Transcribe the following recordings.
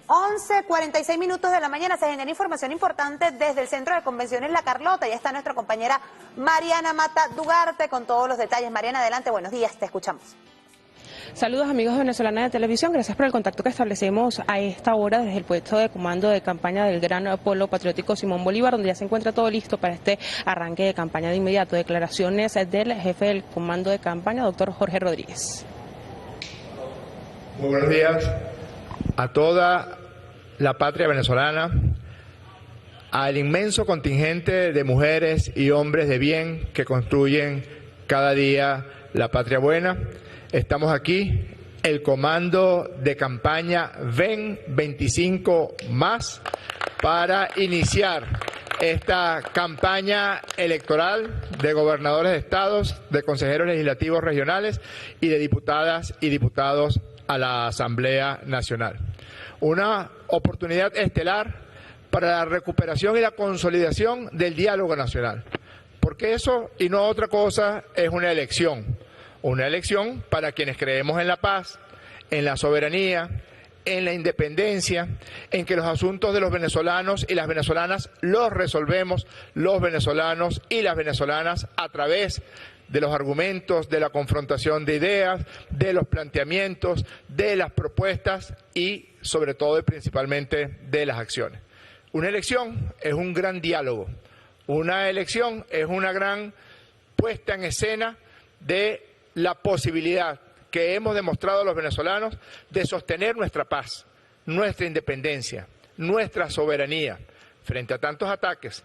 11:46 de la mañana se genera información importante desde el Centro de Convenciones La Carlota. Ya está nuestra compañera Mariana Mata Dugarte con todos los detalles. Mariana, adelante, buenos días, te escuchamos. Saludos amigos de Venezolana de Televisión, gracias por el contacto que establecemos a esta hora desde el puesto de comando de campaña del Gran Polo Patriótico Simón Bolívar, donde ya se encuentra todo listo para este arranque de campaña de inmediato. Declaraciones del jefe del comando de campaña, doctor Jorge Rodríguez. Muy buenos días a toda la patria venezolana, al inmenso contingente de mujeres y hombres de bien que construyen cada día la patria buena. Estamos aquí, el comando de campaña VEN 25 más, para iniciar esta campaña electoral de gobernadores de estados, de consejeros legislativos regionales y de diputadas y diputados a la Asamblea Nacional. Una oportunidad estelar para la recuperación y la consolidación del diálogo nacional, porque eso y no otra cosa es una elección para quienes creemos en la paz, en la soberanía, en la independencia, en que los asuntos de los venezolanos y las venezolanas los resolvemos los venezolanos y las venezolanas a través de los argumentos, de la confrontación de ideas, de los planteamientos, de las propuestas y sobre todo y principalmente de las acciones. Una elección es un gran diálogo, una elección es una gran puesta en escena de la posibilidad que hemos demostrado los venezolanos de sostener nuestra paz, nuestra independencia, nuestra soberanía frente a tantos ataques,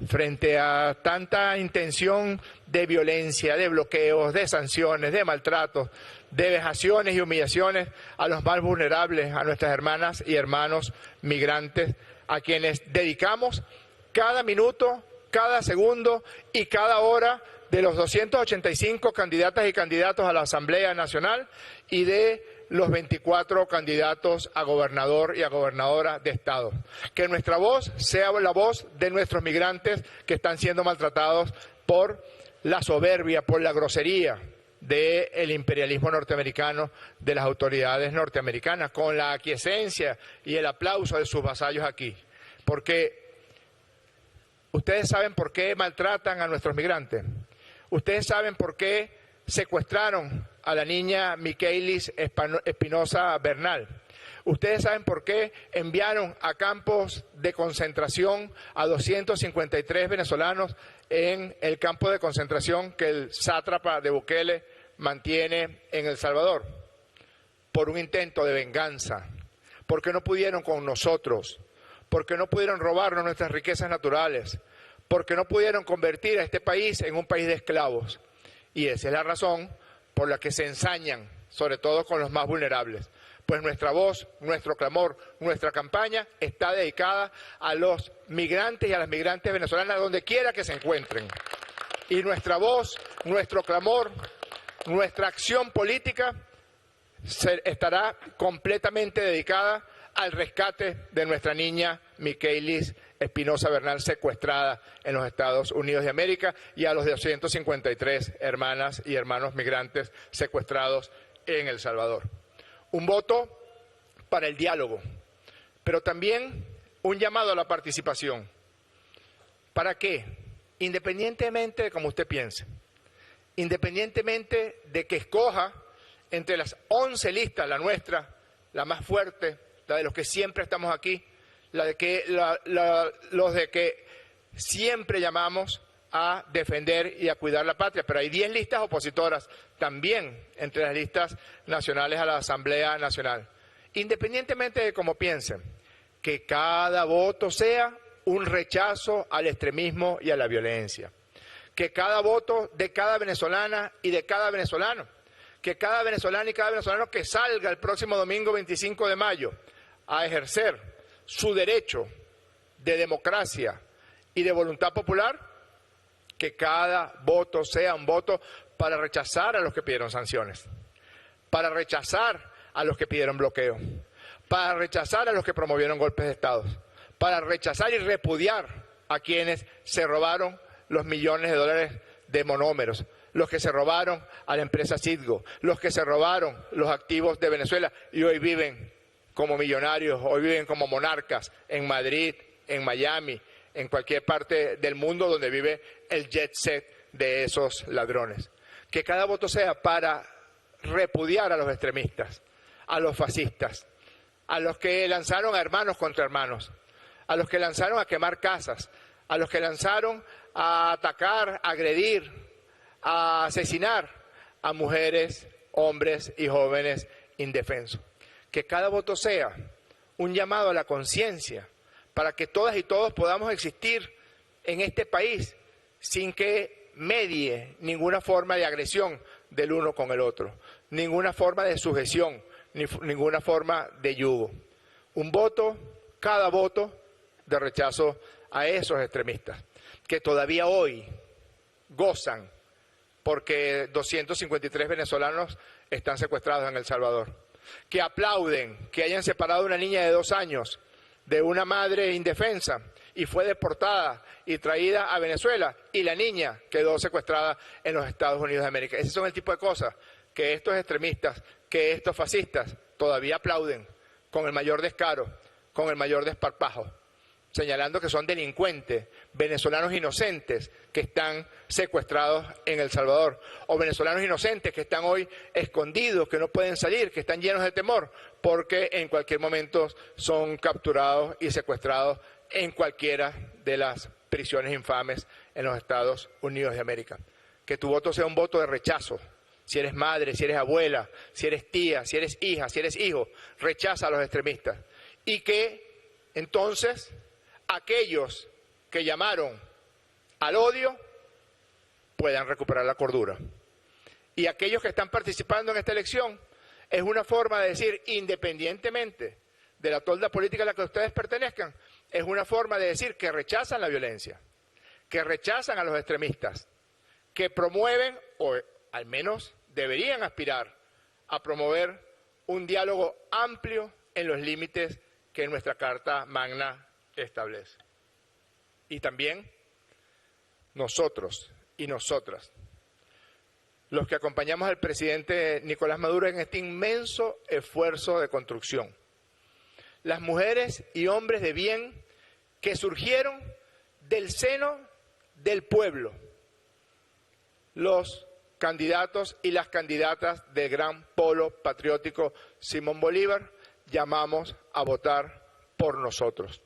frente a tanta intención de violencia, de bloqueos, de sanciones, de maltratos, de vejaciones y humillaciones a los más vulnerables, a nuestras hermanas y hermanos migrantes, a quienes dedicamos cada minuto, cada segundo y cada hora de los 285 candidatas y candidatos a la Asamblea Nacional y de los 24 candidatos a gobernador y a gobernadora de estado. Que nuestra voz sea la voz de nuestros migrantes que están siendo maltratados por la soberbia, por la grosería del imperialismo norteamericano, de las autoridades norteamericanas, con la aquiescencia y el aplauso de sus vasallos aquí. Porque ustedes saben por qué maltratan a nuestros migrantes. Ustedes saben por qué secuestraron a la niña Miquelis Espinosa Bernal. Ustedes saben por qué enviaron a campos de concentración a 253 venezolanos en el campo de concentración que el sátrapa de Bukele mantiene en El Salvador. Por un intento de venganza, porque no pudieron con nosotros, porque no pudieron robarnos nuestras riquezas naturales, porque no pudieron convertir a este país en un país de esclavos. Y esa es la razón por la que se ensañan, sobre todo con los más vulnerables. Pues nuestra voz, nuestro clamor, nuestra campaña está dedicada a los migrantes y a las migrantes venezolanas donde quiera que se encuentren. Y nuestra voz, nuestro clamor, nuestra acción política estará completamente dedicada al rescate de nuestra niña Miquelis Espinosa Bernal, secuestrada en los Estados Unidos de América, y a los 253 hermanas y hermanos migrantes secuestrados en El Salvador. Un voto para el diálogo, pero también un llamado a la participación. ¿Para qué? Independientemente de cómo usted piense, independientemente de que escoja entre las 11 listas, la nuestra, la más fuerte, la de los que siempre estamos aquí, los de que siempre llamamos a defender y a cuidar la patria, pero hay 10 listas opositoras también entre las listas nacionales a la Asamblea Nacional. Independientemente de cómo piensen, que cada voto sea un rechazo al extremismo y a la violencia, que cada voto de cada venezolana y de cada venezolano, que cada venezolana y cada venezolano que salga el próximo domingo 25 de mayo a ejercer su derecho de democracia y de voluntad popular, que cada voto sea un voto para rechazar a los que pidieron sanciones, para rechazar a los que pidieron bloqueo, para rechazar a los que promovieron golpes de Estado, para rechazar y repudiar a quienes se robaron los millones de dólares de monómeros, los que se robaron a la empresa Citgo, los que se robaron los activos de Venezuela y hoy viven como millonarios, hoy viven como monarcas en Madrid, en Miami, en cualquier parte del mundo donde vive el jet set de esos ladrones. Que cada voto sea para repudiar a los extremistas, a los fascistas, a los que lanzaron a hermanos contra hermanos, a los que lanzaron a quemar casas, a los que lanzaron a atacar, a agredir, a asesinar a mujeres, hombres y jóvenes indefensos. Que cada voto sea un llamado a la conciencia para que todas y todos podamos existir en este país sin que medie ninguna forma de agresión del uno con el otro, ninguna forma de sujeción, ninguna forma de yugo. Un voto, cada voto, de rechazo a esos extremistas que todavía hoy gozan porque 253 venezolanos están secuestrados en El Salvador, que aplauden que hayan separado a una niña de 2 años de una madre indefensa y fue deportada y traída a Venezuela y la niña quedó secuestrada en los Estados Unidos de América. Ese son el tipo de cosas que estos extremistas, que estos fascistas todavía aplauden con el mayor descaro, con el mayor desparpajo, señalando que son delincuentes, venezolanos inocentes que están secuestrados en El Salvador, o venezolanos inocentes que están hoy escondidos, que no pueden salir, que están llenos de temor, porque en cualquier momento son capturados y secuestrados en cualquiera de las prisiones infames en los Estados Unidos de América. Que tu voto sea un voto de rechazo. Si eres madre, si eres abuela, si eres tía, si eres hija, si eres hijo, rechaza a los extremistas. Y que entonces aquellos que llamaron al odio puedan recuperar la cordura. Y aquellos que están participando en esta elección es una forma de decir, independientemente de la tolda política a la que ustedes pertenezcan, es una forma de decir que rechazan la violencia, que rechazan a los extremistas, que promueven, o al menos deberían aspirar a promover un diálogo amplio en los límites que nuestra Carta Magna establece. Y también nosotros y nosotras, los que acompañamos al presidente Nicolás Maduro en este inmenso esfuerzo de construcción. Las mujeres y hombres de bien que surgieron del seno del pueblo, los candidatos y las candidatas del gran polo patriótico Simón Bolívar, llamamos a votar por nosotros.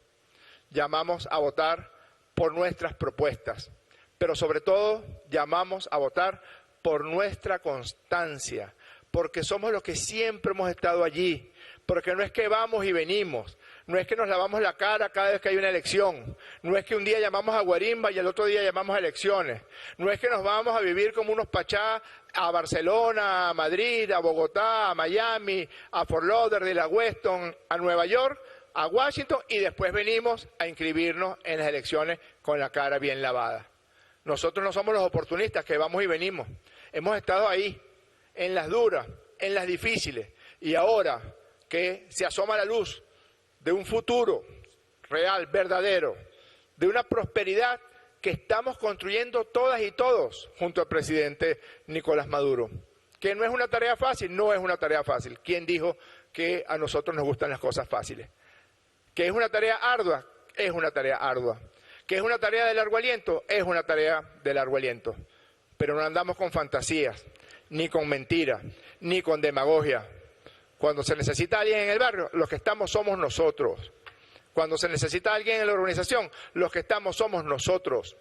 Llamamos a votar por nuestras propuestas, pero sobre todo llamamos a votar por nuestra constancia, porque somos los que siempre hemos estado allí, porque no es que vamos y venimos, no es que nos lavamos la cara cada vez que hay una elección, no es que un día llamamos a guarimba y el otro día llamamos a elecciones, no es que nos vamos a vivir como unos pachá a Barcelona, a Madrid, a Bogotá, a Miami, a Fort Lauderdale, a Weston, a Nueva York, a Washington y después venimos a inscribirnos en las elecciones con la cara bien lavada. Nosotros no somos los oportunistas que vamos y venimos, hemos estado ahí, en las duras, en las difíciles, y ahora que se asoma la luz de un futuro real, verdadero, de una prosperidad que estamos construyendo todas y todos junto al presidente Nicolás Maduro, que no es una tarea fácil, no es una tarea fácil. ¿Quién dijo que a nosotros nos gustan las cosas fáciles? ¿Que es una tarea ardua? Es una tarea ardua. ¿Que es una tarea de largo aliento? Es una tarea de largo aliento. Pero no andamos con fantasías, ni con mentiras, ni con demagogia. Cuando se necesita alguien en el barrio, los que estamos somos nosotros. Cuando se necesita alguien en la organización, los que estamos somos nosotros.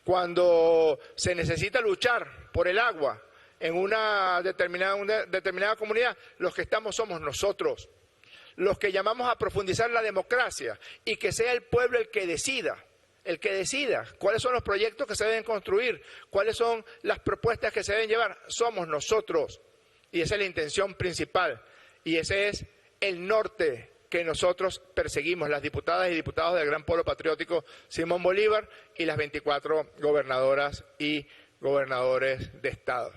Cuando se necesita luchar por el agua en una determinada comunidad, los que estamos somos nosotros. Los que llamamos a profundizar la democracia y que sea el pueblo el que decida cuáles son los proyectos que se deben construir, cuáles son las propuestas que se deben llevar, somos nosotros. Y esa es la intención principal y ese es el norte que nosotros perseguimos, las diputadas y diputados del Gran Polo Patriótico Simón Bolívar y las 24 gobernadoras y gobernadores de Estado.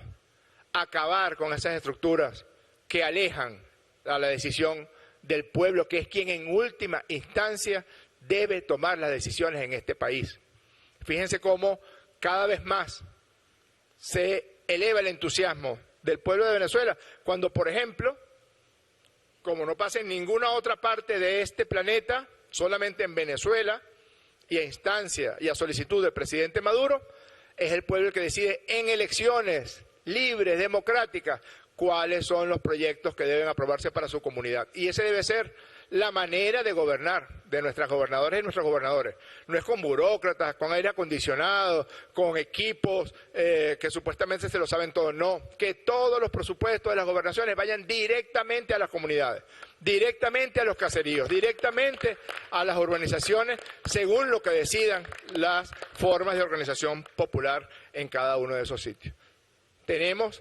Acabar con esas estructuras que alejan a la decisión del pueblo, que es quien en última instancia debe tomar las decisiones en este país. Fíjense cómo cada vez más se eleva el entusiasmo del pueblo de Venezuela cuando, por ejemplo, como no pasa en ninguna otra parte de este planeta, solamente en Venezuela, y a instancia y a solicitud del presidente Maduro, es el pueblo el que decide en elecciones libres, democráticas, cuáles son los proyectos que deben aprobarse para su comunidad. Y ese debe ser la manera de gobernar de nuestras gobernadoras y nuestros gobernadores. No es con burócratas, con aire acondicionado, con equipos que supuestamente se lo saben todo. No, que todos los presupuestos de las gobernaciones vayan directamente a las comunidades, directamente a los caseríos, directamente a las urbanizaciones, según lo que decidan las formas de organización popular en cada uno de esos sitios. Tenemos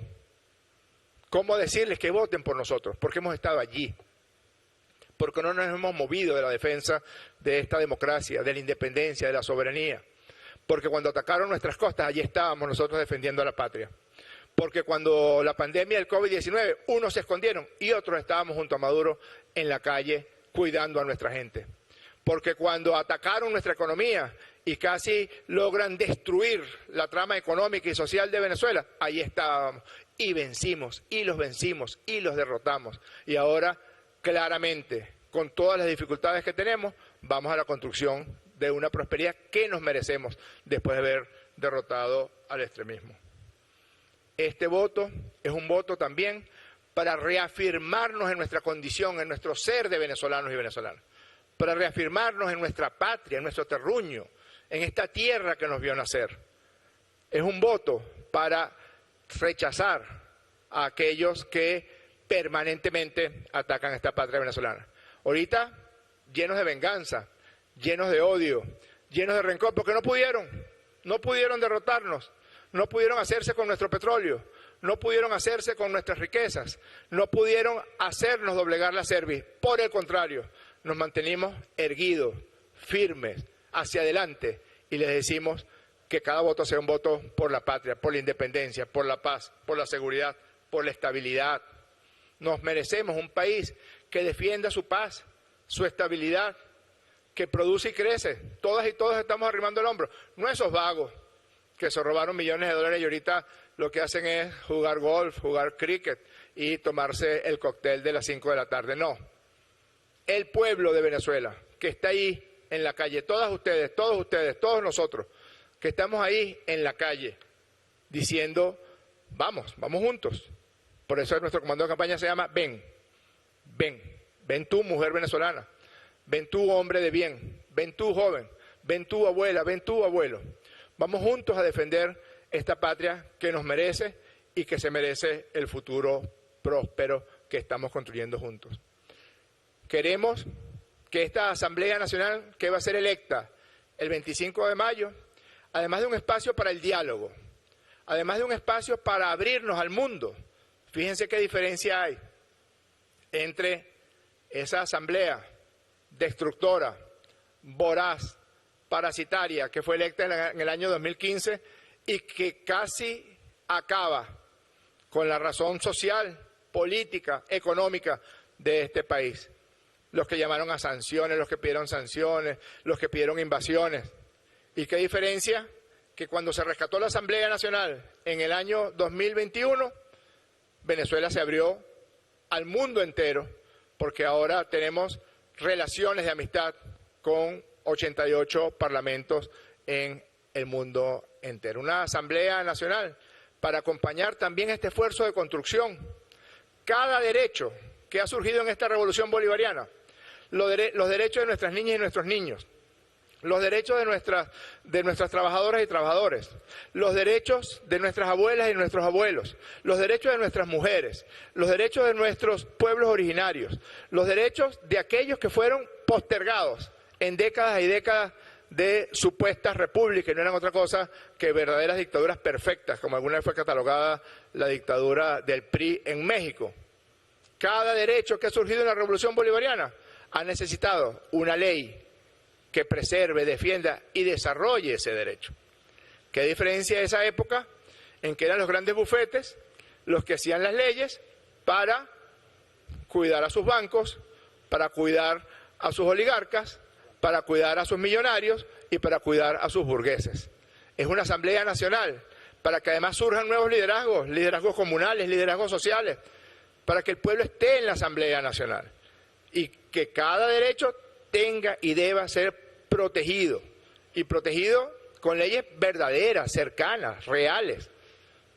cómo decirles que voten por nosotros, porque hemos estado allí, porque no nos hemos movido de la defensa de esta democracia, de la independencia, de la soberanía, porque cuando atacaron nuestras costas, allí estábamos nosotros defendiendo a la patria, porque cuando la pandemia del COVID-19, unos se escondieron y otros estábamos junto a Maduro en la calle cuidando a nuestra gente, porque cuando atacaron nuestra economía y casi logran destruir la trama económica y social de Venezuela, ahí estábamos y vencimos, y los derrotamos. Y ahora, claramente, con todas las dificultades que tenemos, vamos a la construcción de una prosperidad que nos merecemos después de haber derrotado al extremismo. Este voto es un voto también para reafirmarnos en nuestra condición, en nuestro ser de venezolanos y venezolanas, para reafirmarnos en nuestra patria, en nuestro terruño, en esta tierra que nos vio nacer. Es un voto para rechazar a aquellos que permanentemente atacan a esta patria venezolana. Ahorita, llenos de venganza, llenos de odio, llenos de rencor, porque no pudieron derrotarnos, no pudieron hacerse con nuestro petróleo, no pudieron hacerse con nuestras riquezas, no pudieron hacernos doblegar la cerviz. Por el contrario, nos mantenimos erguidos, firmes, hacia adelante, y les decimos que cada voto sea un voto por la patria, por la independencia, por la paz, por la seguridad, por la estabilidad. Nos merecemos un país que defienda su paz, su estabilidad, que produce y crece. Todas y todos estamos arrimando el hombro. No esos vagos que se robaron millones de dólares y ahorita lo que hacen es jugar golf, jugar cricket y tomarse el cóctel de las 5 de la tarde. No. El pueblo de Venezuela, que está ahí en la calle, todos ustedes, todos nosotros, que estamos ahí en la calle, diciendo, vamos juntos. Por eso nuestro comando de campaña se llama Ven tú, mujer venezolana, ven tú, hombre de bien, ven tú, joven, ven tú, abuela, ven tú, abuelo. Vamos juntos a defender esta patria que nos merece y que se merece el futuro próspero que estamos construyendo juntos. Queremos que esta Asamblea Nacional, que va a ser electa el 25 de mayo, además de un espacio para el diálogo, además de un espacio para abrirnos al mundo, fíjense qué diferencia hay entre esa asamblea destructora, voraz, parasitaria, que fue electa en el año 2015 y que casi acaba con la razón social, política, económica de este país. Los que llamaron a sanciones, los que pidieron sanciones, los que pidieron invasiones. ¿Y qué diferencia? Que cuando se rescató la Asamblea Nacional en el año 2021, Venezuela se abrió al mundo entero, porque ahora tenemos relaciones de amistad con 88 parlamentos en el mundo entero. Una Asamblea Nacional para acompañar también este esfuerzo de construcción. Cada derecho que ha surgido en esta revolución bolivariana, los derechos de nuestras niñas y nuestros niños, los derechos de nuestras trabajadoras y trabajadores, los derechos de nuestras abuelas y nuestros abuelos, los derechos de nuestras mujeres, los derechos de nuestros pueblos originarios, los derechos de aquellos que fueron postergados en décadas y décadas de supuestas repúblicas, y no eran otra cosa que verdaderas dictaduras perfectas, como alguna vez fue catalogada la dictadura del PRI en México. Cada derecho que ha surgido en la revolución bolivariana ha necesitado una ley que preserve, defienda y desarrolle ese derecho. ¿Qué diferencia de esa época en que eran los grandes bufetes los que hacían las leyes para cuidar a sus bancos, para cuidar a sus oligarcas, para cuidar a sus millonarios y para cuidar a sus burgueses? Es una Asamblea Nacional para que además surjan nuevos liderazgos, liderazgos comunales, liderazgos sociales, para que el pueblo esté en la Asamblea Nacional y que cada derecho tenga y deba ser protegido, y protegido con leyes verdaderas, cercanas, reales,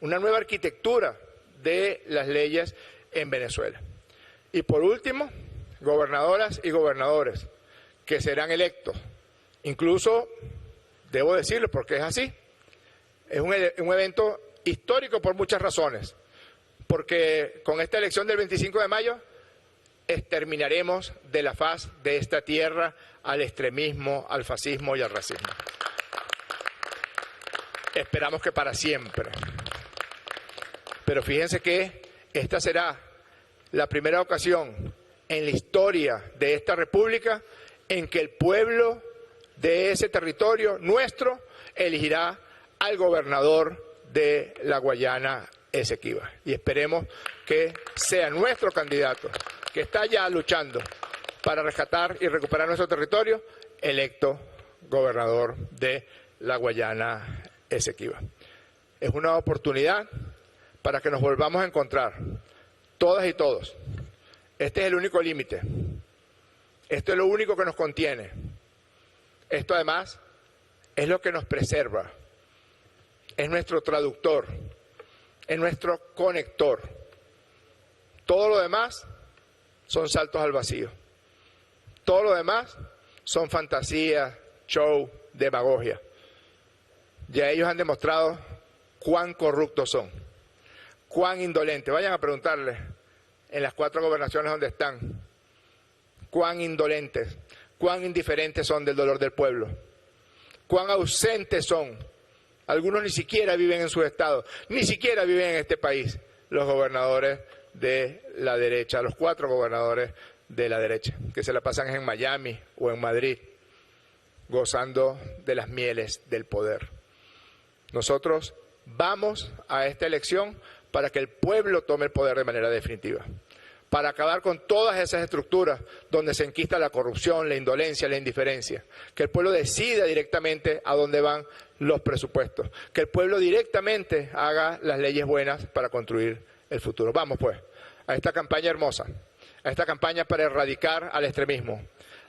una nueva arquitectura de las leyes en Venezuela. Y por último, gobernadoras y gobernadores que serán electos, incluso, debo decirlo porque es así, es un evento histórico por muchas razones, porque con esta elección del 25 de mayo exterminaremos de la faz de esta tierra al extremismo, al fascismo y al racismo. Esperamos que para siempre. Pero fíjense que esta será la primera ocasión en la historia de esta república en que el pueblo de ese territorio nuestro elegirá al gobernador de la Guayana Esequiba. Y esperemos que sea nuestro candidato, que está ya luchando para rescatar y recuperar nuestro territorio, electo gobernador de la Guayana Esequiba. Es una oportunidad para que nos volvamos a encontrar, todas y todos. Este es el único límite. Esto es lo único que nos contiene. Esto además es lo que nos preserva. Es nuestro traductor, es nuestro conector. Todo lo demás son saltos al vacío. Todo lo demás son fantasías, show, demagogia. Ya ellos han demostrado cuán corruptos son, cuán indolentes. Vayan a preguntarles en las 4 gobernaciones donde están, cuán indolentes, cuán indiferentes son del dolor del pueblo, cuán ausentes son. Algunos ni siquiera viven en sus estados, ni siquiera viven en este país, los gobernadores de la derecha, los 4 gobernadores de la derecha, que se la pasan en Miami o en Madrid, gozando de las mieles del poder. Nosotros vamos a esta elección para que el pueblo tome el poder de manera definitiva, para acabar con todas esas estructuras donde se enquista la corrupción, la indolencia, la indiferencia, que el pueblo decida directamente a dónde van los presupuestos, que el pueblo directamente haga las leyes buenas para construir el futuro. Vamos pues a esta campaña hermosa, a esta campaña para erradicar al extremismo,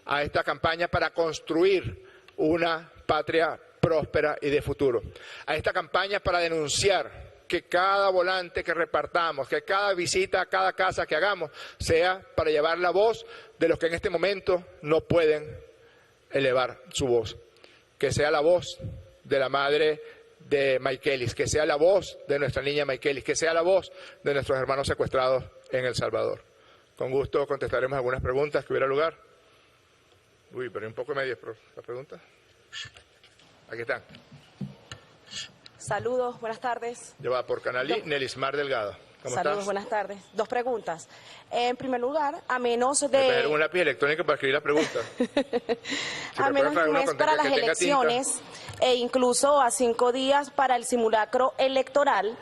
a esta campaña para construir una patria próspera y de futuro, a esta campaña para denunciar que cada volante que repartamos, que cada visita a cada casa que hagamos, sea para llevar la voz de los que en este momento no pueden elevar su voz, que sea la voz de la madre de Maykelis, que sea la voz de nuestra niña Maykelis, que sea la voz de nuestros hermanos secuestrados en El Salvador. Con gusto contestaremos algunas preguntas que hubiera lugar. Uy, pero un poco medio las preguntas. Aquí están. Saludos, buenas tardes. Llevada por Canalí, Nelismar Delgado. ¿Cómo Saludos, estás? buenas tardes. 2 preguntas. En primer lugar, a menos Voy a tener de... un lápiz electrónico para escribir las preguntas. a menos de un mes para las elecciones e incluso a 5 días para el simulacro electoral,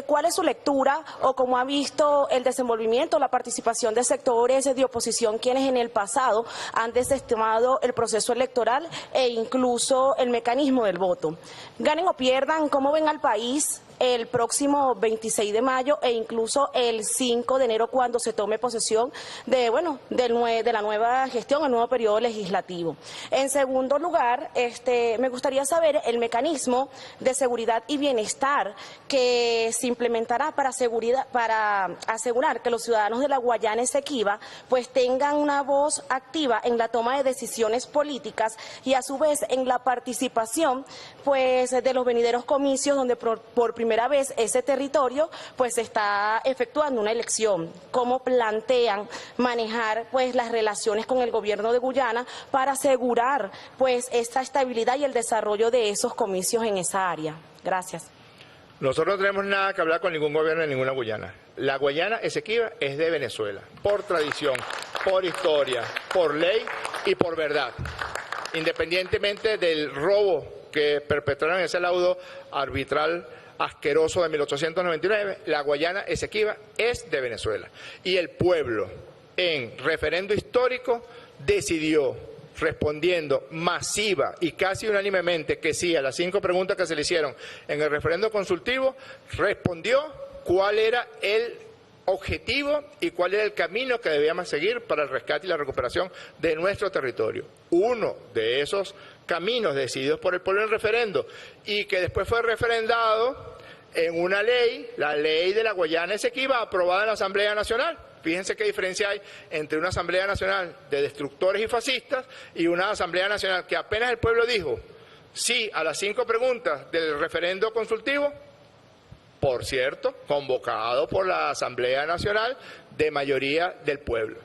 ¿cuál es su lectura o cómo ha visto el desenvolvimiento, la participación de sectores de oposición quienes en el pasado han desestimado el proceso electoral e incluso el mecanismo del voto? Ganen o pierdan, ¿cómo ven al país el próximo 26 de mayo e incluso el 5 de enero cuando se tome posesión de la nueva gestión, el nuevo periodo legislativo? En segundo lugar, me gustaría saber el mecanismo de seguridad y bienestar que se implementará para asegurar que los ciudadanos de la Guayana Esequiba pues tengan una voz activa en la toma de decisiones políticas y a su vez en la participación pues de los venideros comicios donde por primera vez ese territorio pues está efectuando una elección. ¿Cómo plantean manejar pues las relaciones con el gobierno de Guyana para asegurar pues esta estabilidad y el desarrollo de esos comicios en esa área? Gracias. Nosotros no tenemos nada que hablar con ningún gobierno de ninguna Guyana. La Guayana Esequiba es de Venezuela, por tradición, por historia, por ley y por verdad. Independientemente del robo que perpetraron en ese laudo arbitral asqueroso de 1899, la Guayana Esequiba es de Venezuela. Y el pueblo, en referendo histórico, decidió, respondiendo masiva y casi unánimemente que sí a las 5 preguntas que se le hicieron en el referendo consultivo, respondió cuál era el objetivo y cuál era el camino que debíamos seguir para el rescate y la recuperación de nuestro territorio. Uno de esos caminos decididos por el pueblo en el referendo y que después fue referendado en una ley, la ley de la Guayana Esequiba, aprobada en la Asamblea Nacional. Fíjense qué diferencia hay entre una Asamblea Nacional de destructores y fascistas y una Asamblea Nacional que apenas el pueblo dijo sí a las 5 preguntas del referendo consultivo, por cierto, convocado por la Asamblea Nacional de mayoría del pueblo.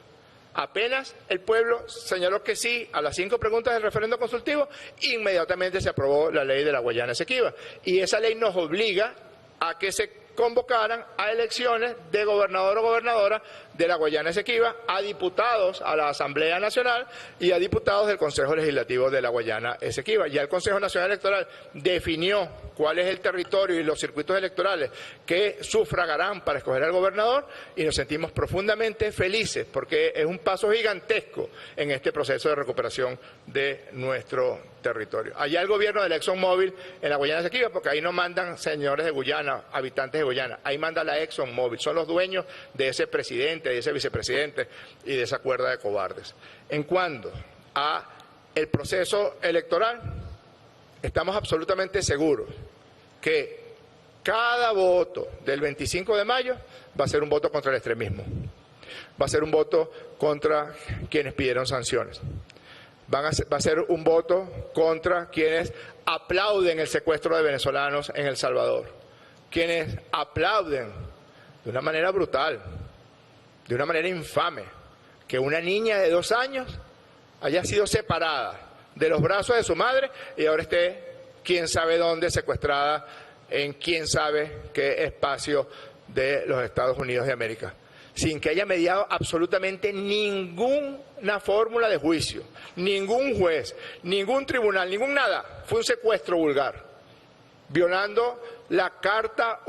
Apenas el pueblo señaló que sí a las 5 preguntas del referendo consultivo, inmediatamente se aprobó la ley de la Guayana Esequiba. Y esa ley nos obliga a que se convocaran a elecciones de gobernador o gobernadora de la Guayana Esequiba, a diputados a la Asamblea Nacional y a diputados del Consejo Legislativo de la Guayana Esequiba. Ya el Consejo Nacional Electoral definió cuál es el territorio y los circuitos electorales que sufragarán para escoger al gobernador y nos sentimos profundamente felices porque es un paso gigantesco en este proceso de recuperación de nuestro territorio. Allá el gobierno del ExxonMobil en la Guayana Esequiba, porque ahí no mandan señores de Guyana, habitantes de Guyana, ahí manda la ExxonMobil, son los dueños de ese presidente, de ese vicepresidente y de esa cuerda de cobardes. En cuanto a el proceso electoral, estamos absolutamente seguros que cada voto del 25 de mayo va a ser un voto contra el extremismo, va a ser un voto contra quienes pidieron sanciones, va a ser un voto contra quienes aplauden el secuestro de venezolanos en El Salvador, quienes aplauden de una manera brutal, de una manera infame, que una niña de 2 años haya sido separada de los brazos de su madre y ahora esté quién sabe dónde, secuestrada en quién sabe qué espacio de los Estados Unidos de América, sin que haya mediado absolutamente ninguna fórmula de juicio, ningún juez, ningún tribunal, ningún nada. Fue un secuestro vulgar, violando la Carta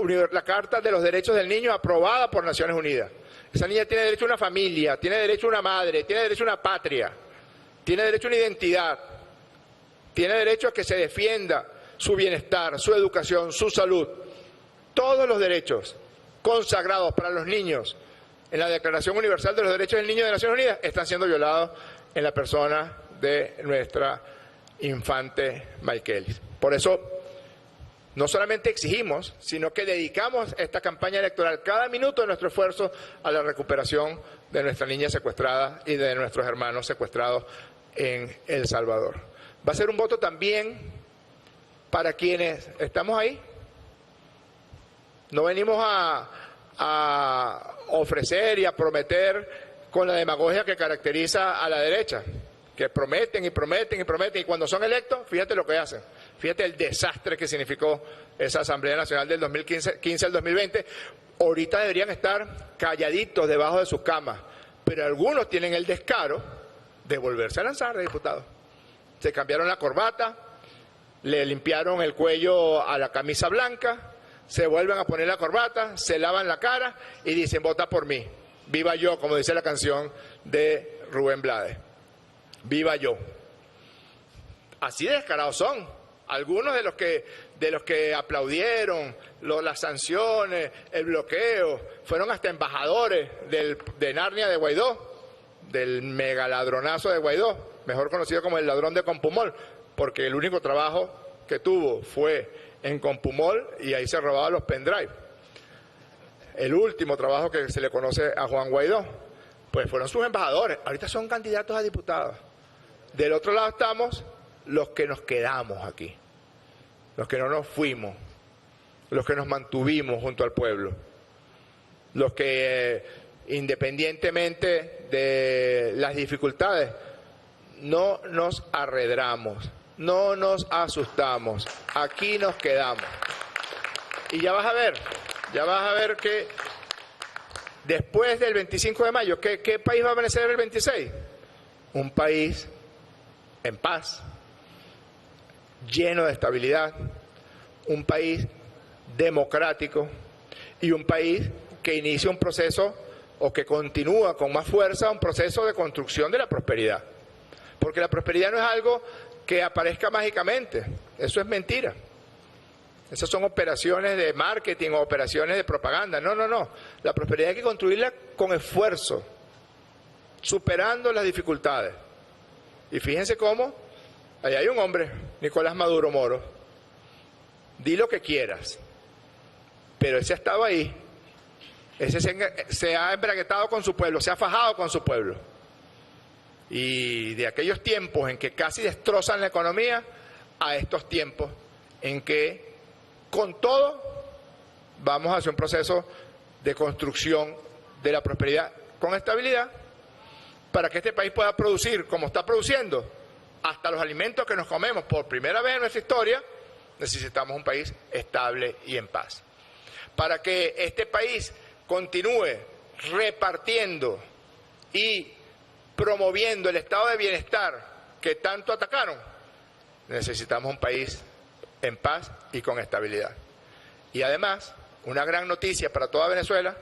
de los Derechos del Niño aprobada por Naciones Unidas. Esa niña tiene derecho a una familia, tiene derecho a una madre, tiene derecho a una patria, tiene derecho a una identidad, tiene derecho a que se defienda su bienestar, su educación, su salud. Todos los derechos consagrados para los niños en la Declaración Universal de los Derechos del Niño de Naciones Unidas están siendo violados en la persona de nuestra infante Maykelis. Por eso, no solamente exigimos, sino que dedicamos esta campaña electoral, cada minuto de nuestro esfuerzo, a la recuperación de nuestra niña secuestrada y de nuestros hermanos secuestrados en El Salvador. Va a ser un voto también para quienes estamos ahí. No venimos a ofrecer y a prometer con la demagogia que caracteriza a la derecha, que prometen y prometen y prometen, y cuando son electos, fíjate lo que hacen. Fíjate el desastre que significó esa Asamblea Nacional del 2015 al 2020. Ahorita deberían estar calladitos debajo de sus camas, pero algunos tienen el descaro de volverse a lanzar de diputados. Se cambiaron la corbata, le limpiaron el cuello a la camisa blanca, se vuelven a poner la corbata, se lavan la cara y dicen, vota por mí, viva yo, como dice la canción de Rubén Blades, viva yo. Así de descarados son algunos de los que aplaudieron las sanciones, el bloqueo, fueron hasta embajadores de Narnia de Guaidó, del megaladronazo de Guaidó, mejor conocido como el ladrón de Compumol, porque el único trabajo que tuvo fue en Compumol y ahí se robaban los pendrive. El último trabajo que se le conoce a Juan Guaidó, pues fueron sus embajadores, ahorita son candidatos a diputados. Del otro lado estamos los que nos quedamos aquí, los que no nos fuimos, los que nos mantuvimos junto al pueblo, los que independientemente de las dificultades no nos arredramos, no nos asustamos, aquí nos quedamos. Y ya vas a ver que después del 25 de mayo, ¿qué país va a amanecer el 26? Un país en paz, lleno de estabilidad, un país democrático y un país que inicia un proceso o que continúa con más fuerza un proceso de construcción de la prosperidad. Porque la prosperidad no es algo que aparezca mágicamente, eso es mentira. Esas son operaciones de marketing o operaciones de propaganda. No, no, no. La prosperidad hay que construirla con esfuerzo, superando las dificultades. Y fíjense cómo, ahí hay un hombre, Nicolás Maduro Moro. Di lo que quieras, pero ese ha estado ahí. Ese se ha embraguetado con su pueblo, se ha fajado con su pueblo. Y de aquellos tiempos en que casi destrozan la economía, a estos tiempos en que con todo vamos hacia un proceso de construcción de la prosperidad con estabilidad para que este país pueda producir como está produciendo hasta los alimentos que nos comemos por primera vez en nuestra historia. Necesitamos un país estable y en paz. Para que este país continúe repartiendo y promoviendo el estado de bienestar que tanto atacaron, necesitamos un país en paz y con estabilidad. Y además, una gran noticia para toda Venezuela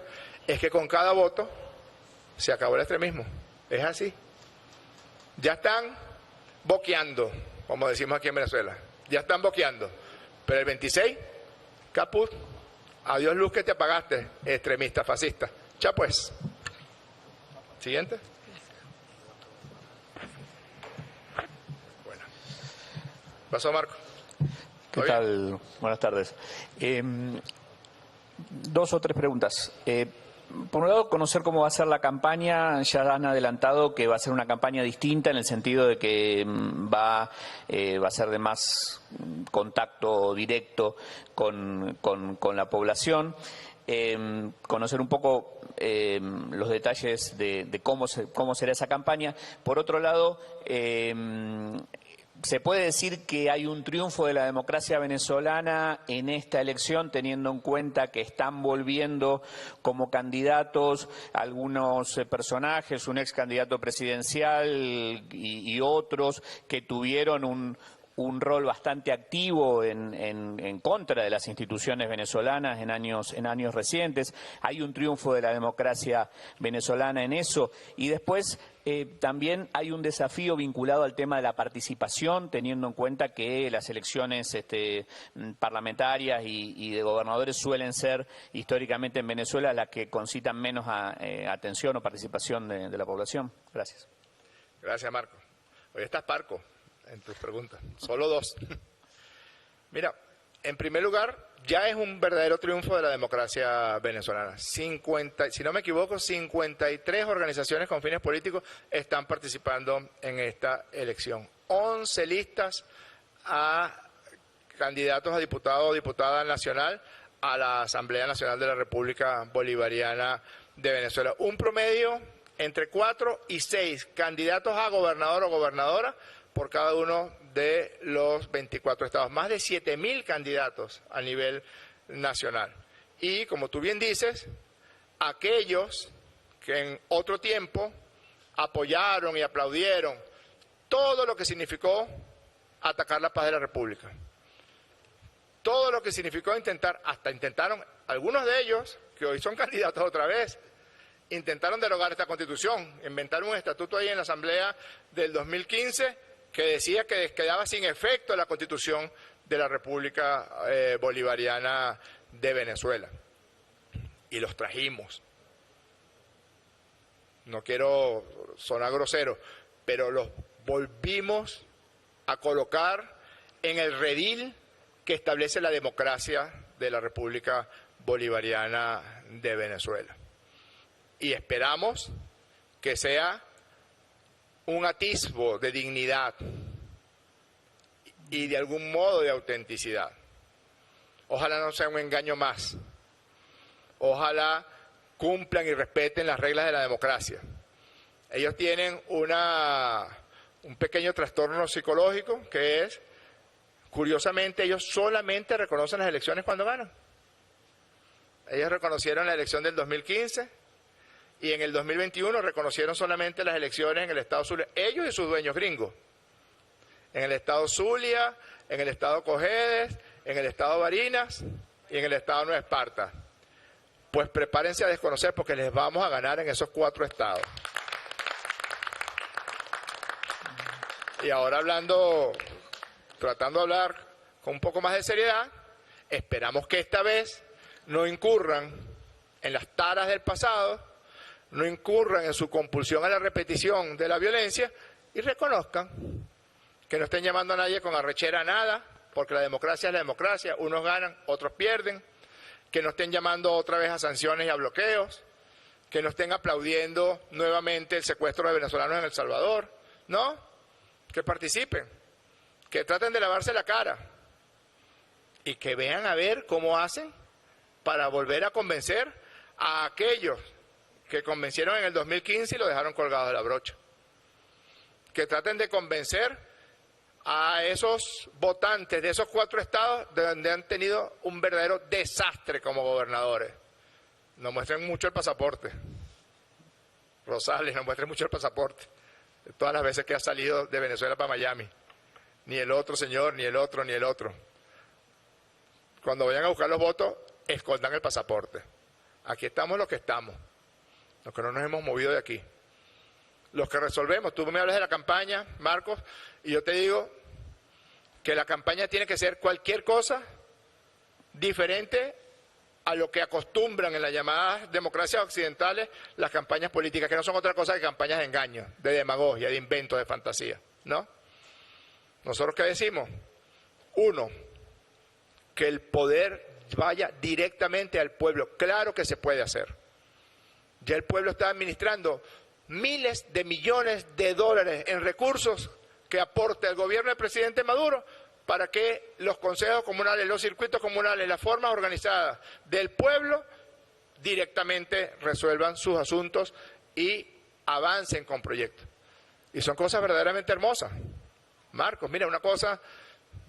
es que con cada voto se acabó el extremismo. Es así. Ya están boqueando, como decimos aquí en Venezuela. Ya están boqueando. Pero el 26, caput, adiós luz que te apagaste, extremista, fascista. Ya pues. Siguiente. Bueno. Pasó Marco. ¿Qué tal? Buenas tardes. 2 o 3 preguntas. Por un lado, conocer cómo va a ser la campaña. Ya han adelantado que va a ser una campaña distinta en el sentido de que va a ser de más contacto directo con la población. Conocer un poco los detalles de cómo será esa campaña. Por otro lado, ¿se puede decir que hay un triunfo de la democracia venezolana en esta elección, teniendo en cuenta que están volviendo como candidatos algunos personajes, un ex candidato presidencial y otros que tuvieron un rol bastante activo en contra de las instituciones venezolanas en años recientes? Hay un triunfo de la democracia venezolana en eso. Y después también hay un desafío vinculado al tema de la participación, teniendo en cuenta que las elecciones parlamentarias y de gobernadores suelen ser históricamente en Venezuela las que concitan menos atención o participación de la población. Gracias. Gracias, Marco. Hoy estás parco en tus preguntas. Solo 2. Mira, en primer lugar, ya es un verdadero triunfo de la democracia venezolana. 50, si no me equivoco, 53 organizaciones con fines políticos están participando en esta elección. 11 listas a candidatos a diputado o diputada nacional a la Asamblea Nacional de la República Bolivariana de Venezuela. Un promedio entre 4 y 6 candidatos a gobernador o gobernadora por cada uno de los 24 estados. Más de 7.000 candidatos a nivel nacional. Y, como tú bien dices, aquellos que en otro tiempo apoyaron y aplaudieron todo lo que significó atacar la paz de la República. Todo lo que significó hasta intentaron, algunos de ellos, que hoy son candidatos otra vez, intentaron derogar esta Constitución, inventaron un estatuto ahí en la Asamblea del 2015 que decía que quedaba sin efecto la Constitución de la República Bolivariana de Venezuela. Y los trajimos. No quiero sonar grosero, pero los volvimos a colocar en el redil que establece la democracia de la República Bolivariana de Venezuela. Y esperamos que sea un atisbo de dignidad y de algún modo de autenticidad. Ojalá no sea un engaño más. Ojalá cumplan y respeten las reglas de la democracia. Ellos tienen un pequeño trastorno psicológico que es, curiosamente, ellos solamente reconocen las elecciones cuando ganan. Ellos reconocieron la elección del 2015 y en el 2021 reconocieron solamente las elecciones en el estado Zulia, ellos y sus dueños gringos. En el estado Zulia, en el estado Cojedes, en el estado Barinas y en el estado Nueva Esparta. Pues prepárense a desconocer porque les vamos a ganar en esos 4 estados. Y ahora tratando de hablar con un poco más de seriedad, Esperamos que esta vez no incurran en las taras del pasado, no incurran en su compulsión a la repetición de la violencia y reconozcan que no estén llamando a nadie con arrechera a nada, porque la democracia es la democracia, unos ganan, otros pierden, que no estén llamando otra vez a sanciones y a bloqueos, que no estén aplaudiendo nuevamente el secuestro de venezolanos en El Salvador, ¿no? Que participen, que traten de lavarse la cara y que vean a ver cómo hacen para volver a convencer a aquellos que convencieron en el 2015 y lo dejaron colgado de la brocha. Que traten de convencer a esos votantes de esos 4 estados donde han tenido un verdadero desastre como gobernadores. No muestren mucho el pasaporte. Rosales, no muestren mucho el pasaporte. De todas las veces que ha salido de Venezuela para Miami. Ni el otro señor, ni el otro, ni el otro. Cuando vayan a buscar los votos, escondan el pasaporte. Aquí estamos los que estamos. Los que no nos hemos movido de aquí. Los que resolvemos. Tú me hablas de la campaña, Marcos, y yo te digo que la campaña tiene que ser cualquier cosa diferente a lo que acostumbran en las llamadas democracias occidentales las campañas políticas, que no son otra cosa que campañas de engaño, de demagogia, de invento, de fantasía, ¿no? ¿Nosotros qué decimos? 1, que el poder vaya directamente al pueblo. Claro que se puede hacer. Ya el pueblo está administrando miles de millones de dólares en recursos que aporte el gobierno del presidente Maduro para que los consejos comunales, los circuitos comunales, las formas organizadas del pueblo directamente resuelvan sus asuntos y avancen con proyectos. Y son cosas verdaderamente hermosas. Marcos, mira, una cosa,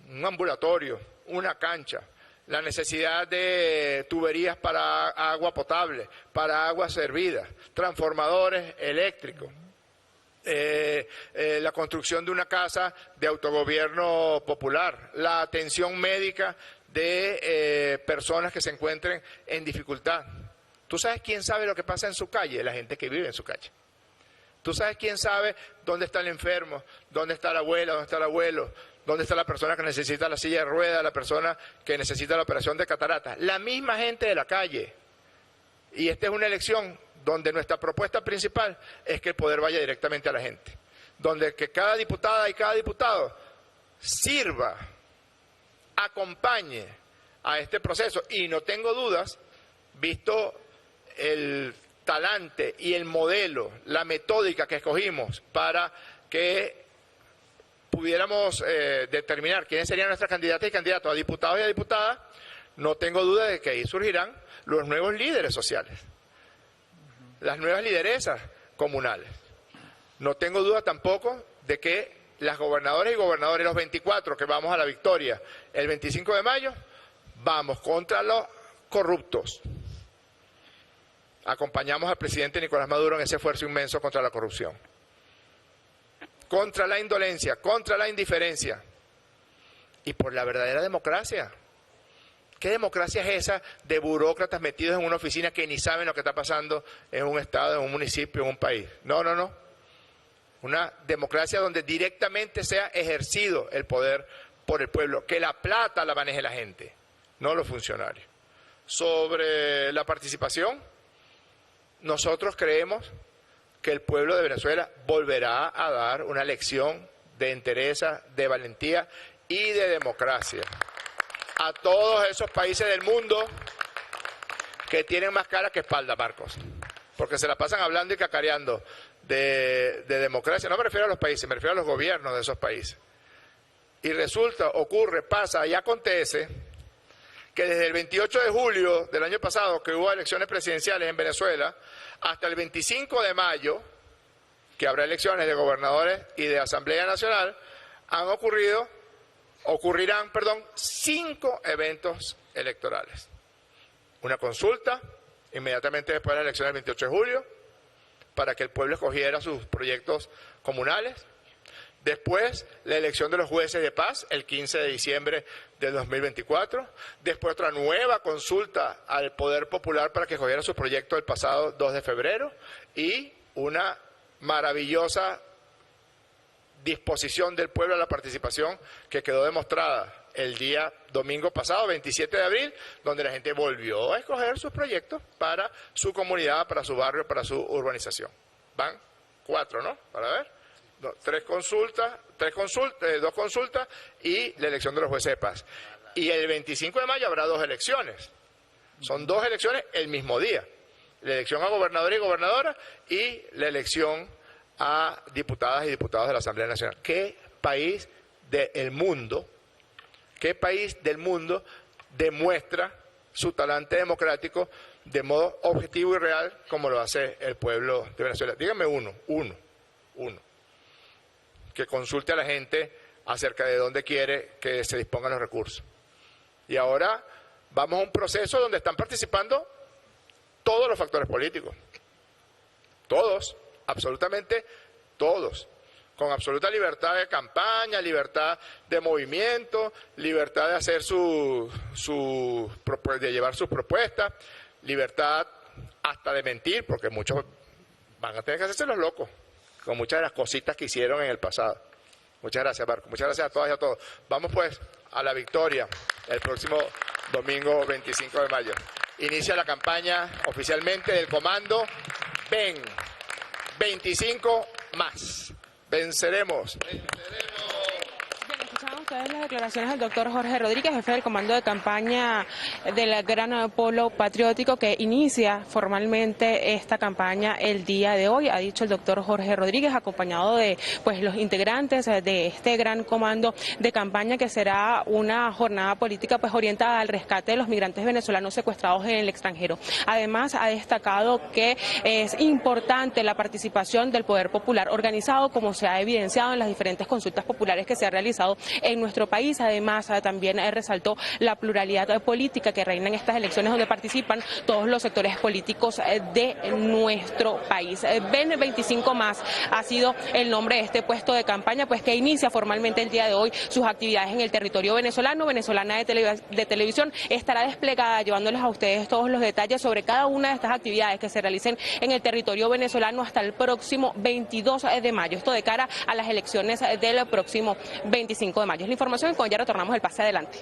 un ambulatorio, una cancha, la necesidad de tuberías para agua potable, para agua servida, transformadores eléctricos, la construcción de una casa de autogobierno popular, la atención médica de personas que se encuentren en dificultad. ¿Tú sabes quién sabe lo que pasa en su calle? La gente que vive en su calle. ¿Tú sabes quién sabe dónde está el enfermo, dónde está la abuela, dónde está el abuelo, dónde está la persona que necesita la silla de ruedas, la persona que necesita la operación de cataratas? La misma gente de la calle. Y esta es una elección donde nuestra propuesta principal es que el poder vaya directamente a la gente. Donde que cada diputada y cada diputado sirva, acompañe a este proceso. Y no tengo dudas, visto el talante y el modelo, la metódica que escogimos para que pudiéramos determinar quiénes serían nuestras candidatas y candidatos a diputados y a diputadas, no tengo duda de que ahí surgirán los nuevos líderes sociales, las nuevas lideresas comunales. No tengo duda tampoco de que las gobernadoras y gobernadores, los 24 que vamos a la victoria el 25 de mayo, vamos contra los corruptos. Acompañamos al presidente Nicolás Maduro en ese esfuerzo inmenso contra la corrupción, contra la indolencia, contra la indiferencia y por la verdadera democracia. ¿Qué democracia es esa de burócratas metidos en una oficina que ni saben lo que está pasando en un estado, en un municipio, en un país? No, no, no. Una democracia donde directamente sea ejercido el poder por el pueblo, que la plata la maneje la gente, no los funcionarios. Sobre la participación, nosotros creemos que el pueblo de Venezuela volverá a dar una lección de entereza, de valentía y de democracia a todos esos países del mundo que tienen más cara que espalda, Marcos, porque se la pasan hablando y cacareando de democracia. No me refiero a los países, me refiero a los gobiernos de esos países. Y resulta, ocurre, pasa y acontece que desde el 28 de julio del año pasado, que hubo elecciones presidenciales en Venezuela, hasta el 25 de mayo, que habrá elecciones de gobernadores y de Asamblea Nacional, ocurrirán 5 eventos electorales. Una consulta inmediatamente después de la elección del 28 de julio, para que el pueblo escogiera sus proyectos comunales. Después, la elección de los jueces de paz, el 15 de diciembre del 2024. Después, otra nueva consulta al Poder Popular para que escogiera su proyecto el pasado 2 de febrero. Y una maravillosa disposición del pueblo a la participación que quedó demostrada el día domingo pasado, 27 de abril, donde la gente volvió a escoger sus proyectos para su comunidad, para su barrio, para su urbanización. Van 4, ¿no? Para ver. 2 consultas y la elección de los jueces de paz. Y el 25 de mayo habrá 2 elecciones. Son 2 elecciones el mismo día. La elección a gobernador y gobernadora y la elección a diputadas y diputados de la Asamblea Nacional. ¿Qué país del mundo demuestra su talante democrático de modo objetivo y real como lo hace el pueblo de Venezuela? Dígame uno, que consulte a la gente acerca de dónde quiere que se dispongan los recursos. Y ahora vamos a un proceso donde están participando todos los factores políticos, todos, absolutamente todos, con absoluta libertad de campaña, libertad de movimiento, libertad de hacer de llevar sus propuestas, libertad hasta de mentir, porque muchos van a tener que hacerse los locos con muchas de las cositas que hicieron en el pasado. Muchas gracias, Marco. Muchas gracias a todas y a todos. Vamos pues a la victoria el próximo domingo 25 de mayo. Inicia la campaña oficialmente del comando Ven, 25 más. Venceremos. Escuchaban ustedes las declaraciones del doctor Jorge Rodríguez, jefe del comando de campaña del Gran Polo Patriótico, que inicia formalmente esta campaña el día de hoy. Ha dicho el doctor Jorge Rodríguez, acompañado de los integrantes de este gran comando de campaña, que será una jornada política orientada al rescate de los migrantes venezolanos secuestrados en el extranjero. Además, ha destacado que es importante la participación del poder popular organizado, como se ha evidenciado en las diferentes consultas populares que se han realizado en nuestro país. Además, también resaltó la pluralidad política que reina en estas elecciones, donde participan todos los sectores políticos de nuestro país. Ven 25 más ha sido el nombre de este puesto de campaña, que inicia formalmente el día de hoy sus actividades en el territorio venezolano. Venezolana de Televisión estará desplegada llevándoles a ustedes todos los detalles sobre cada una de estas actividades que se realicen en el territorio venezolano hasta el próximo 22 de mayo. Esto de cara a las elecciones del próximo 25 de mayo. Es la información y con ya retornamos el pase adelante.